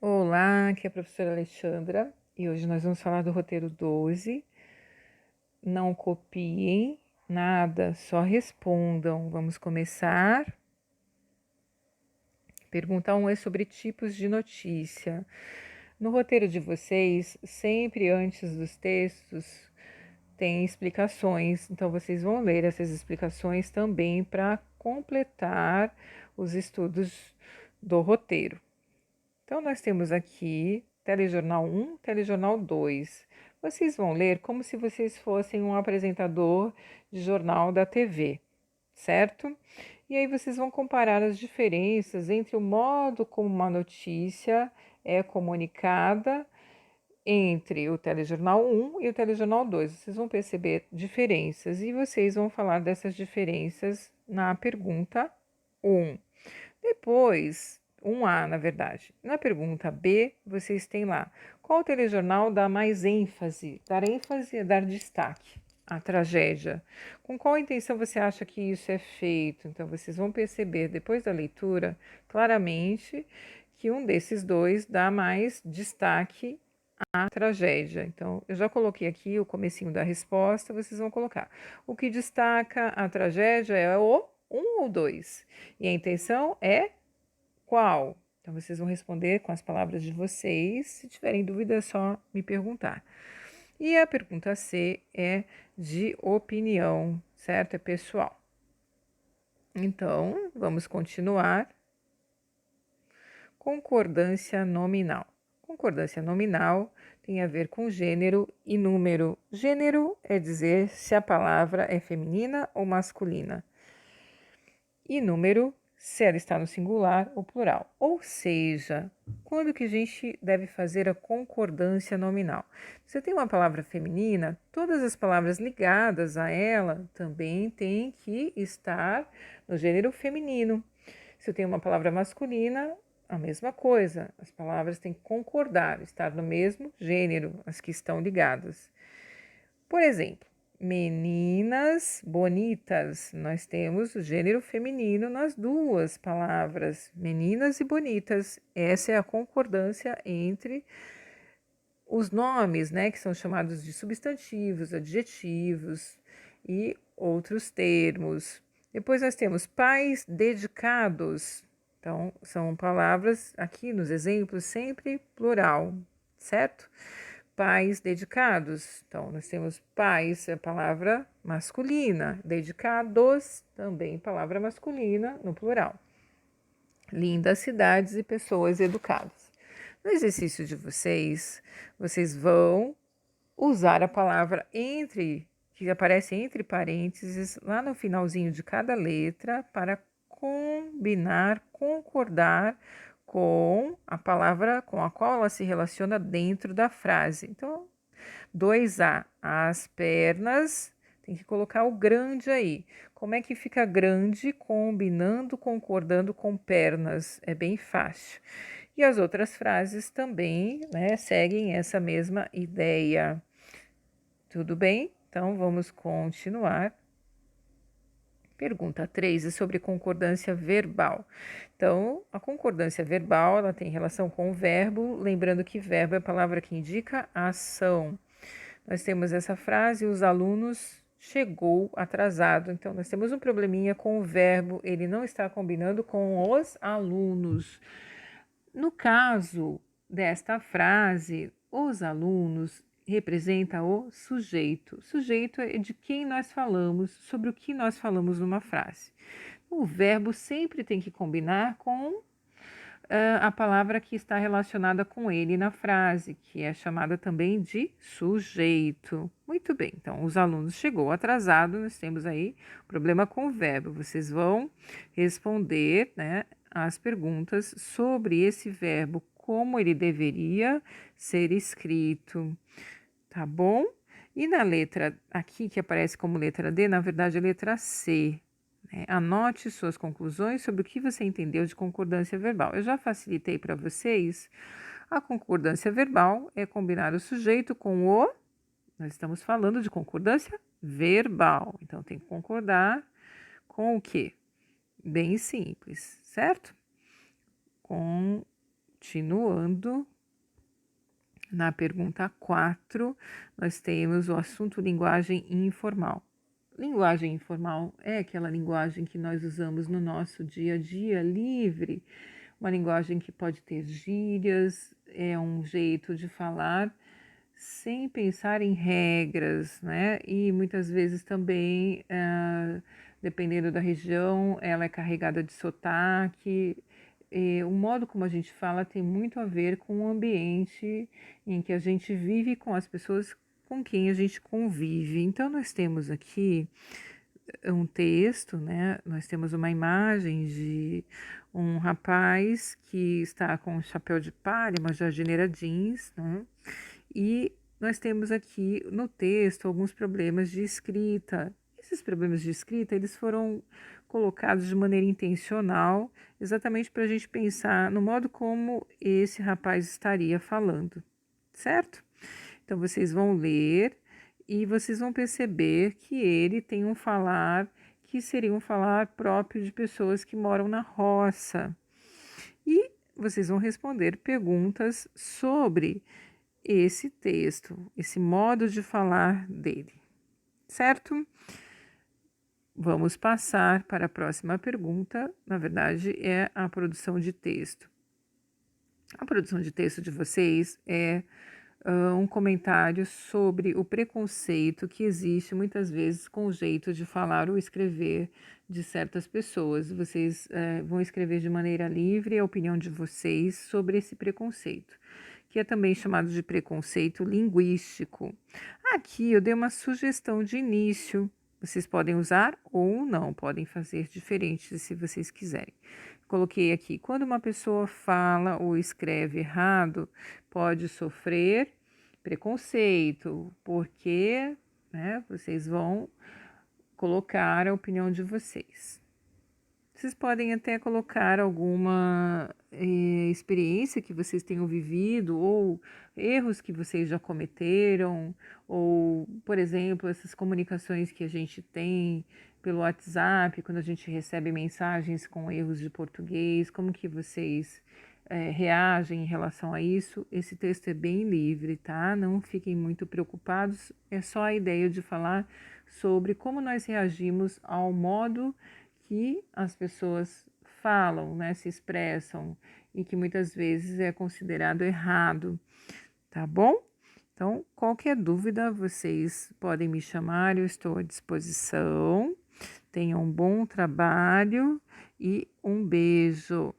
Olá, aqui é a professora Alexandra e hoje nós vamos falar do roteiro 12. Não copiem nada, só respondam. Vamos começar. Pergunta 1 é sobre tipos de notícia. No roteiro de vocês, sempre antes dos textos, tem explicações, então vocês vão ler essas explicações também para completar os estudos do roteiro. Então, nós temos aqui Telejornal 1, Telejornal 2. Vocês vão ler como se vocês fossem um apresentador de jornal da TV, certo? E aí vocês vão comparar as diferenças entre o modo como uma notícia é comunicada entre o Telejornal 1 e o Telejornal 2. Vocês vão perceber diferenças e vocês vão falar dessas diferenças na pergunta 1. Depois, 1A, na verdade. Na pergunta B, vocês têm lá: qual telejornal dá mais ênfase? Dar ênfase é dar destaque à tragédia. Com qual intenção você acha que isso é feito? Então, vocês vão perceber depois da leitura claramente que um desses dois dá mais destaque à tragédia. Então, eu já coloquei aqui o comecinho da resposta, vocês vão colocar. O que destaca a tragédia é o 1 ou 2. E a intenção é qual? Então, vocês vão responder com as palavras de vocês. Se tiverem dúvida, é só me perguntar. E a pergunta C é de opinião, certo? É pessoal. Então, vamos continuar. Concordância nominal. Concordância nominal tem a ver com gênero e número. Gênero é dizer se a palavra é feminina ou masculina. E número, se ela está no singular ou plural. Ou seja, quando que a gente deve fazer a concordância nominal? Se eu tenho uma palavra feminina, todas as palavras ligadas a ela também têm que estar no gênero feminino. Se eu tenho uma palavra masculina, a mesma coisa. As palavras têm que concordar, estar no mesmo gênero, as que estão ligadas. Por exemplo, meninas bonitas. Nós temos o gênero feminino nas duas palavras, meninas e bonitas. Essa é a concordância entre os nomes, né, que são chamados de substantivos, adjetivos e outros termos. Depois nós temos pais dedicados. Então, são palavras aqui nos exemplos sempre plural, certo? Pais dedicados. Então, nós temos pais, é palavra masculina, dedicados, também palavra masculina no plural. Lindas cidades e pessoas educadas. No exercício de vocês, vocês vão usar a palavra entre, que aparece entre parênteses, lá no finalzinho de cada letra, para combinar, concordar com a palavra com a qual ela se relaciona dentro da frase. Então, 2A, as pernas, tem que colocar o grande aí. Como é que fica grande combinando, concordando com pernas? É bem fácil. E as outras frases também, né, seguem essa mesma ideia. Tudo bem? Então, vamos continuar. Pergunta 3 é sobre concordância verbal. Então, a concordância verbal, ela tem relação com o verbo, lembrando que verbo é a palavra que indica a ação. Nós temos essa frase, os alunos chegou atrasado. Então, nós temos um probleminha com o verbo, ele não está combinando com os alunos. No caso desta frase, os alunos representa o sujeito. Sujeito é de quem nós falamos, sobre o que nós falamos numa frase. O verbo sempre tem que combinar com a palavra que está relacionada com ele na frase, que é chamada também de sujeito. Muito bem, então os alunos chegou atrasado, nós temos aí problema com o verbo. Vocês vão responder, né, as perguntas sobre esse verbo, como ele deveria ser escrito, tá bom? E na letra aqui, que aparece como letra D, na verdade é letra C. Anote suas conclusões sobre o que você entendeu de concordância verbal. Eu já facilitei para vocês. A concordância verbal é combinar o sujeito com o. Nós estamos falando de concordância verbal. Então tem que concordar com o quê? Bem simples, certo? Com Continuando, na pergunta 4, nós temos o assunto linguagem informal. Linguagem informal é aquela linguagem que nós usamos no nosso dia a dia livre, uma linguagem que pode ter gírias, é um jeito de falar sem pensar em regras, né? E muitas vezes também, dependendo da região, ela é carregada de sotaque. E o modo como a gente fala tem muito a ver com o ambiente em que a gente vive, com as pessoas com quem a gente convive. Então, nós temos aqui um texto, né? Nós temos uma imagem de um rapaz que está com um chapéu de palha, uma jardineira jeans, né? E nós temos aqui no texto alguns problemas de escrita. Esses problemas de escrita, eles foram colocados de maneira intencional, exatamente para a gente pensar no modo como esse rapaz estaria falando, certo? Então vocês vão ler e vocês vão perceber que ele tem um falar que seria um falar próprio de pessoas que moram na roça. E vocês vão responder perguntas sobre esse texto, esse modo de falar dele, certo? Vamos passar para a próxima pergunta. Na verdade, é a produção de texto. A produção de texto de vocês é um comentário sobre o preconceito que existe muitas vezes com o jeito de falar ou escrever de certas pessoas. Vocês vão escrever de maneira livre a opinião de vocês sobre esse preconceito, que é também chamado de preconceito linguístico. Aqui eu dei uma sugestão de início. Vocês podem usar ou não, podem fazer diferente se vocês quiserem. Coloquei aqui, quando uma pessoa fala ou escreve errado, pode sofrer preconceito, porque, né, vocês vão colocar a opinião de vocês. Vocês podem até colocar alguma experiência que vocês tenham vivido, ou erros que vocês já cometeram, ou, por exemplo, essas comunicações que a gente tem pelo WhatsApp, quando a gente recebe mensagens com erros de português, como que vocês reagem em relação a isso. Esse texto é bem livre, tá? Não fiquem muito preocupados, é só a ideia de falar sobre como nós reagimos ao modo que as pessoas falam, né, se expressam, e que muitas vezes é considerado errado, tá bom? Então, qualquer dúvida, vocês podem me chamar, eu estou à disposição. Tenham um bom trabalho e um beijo.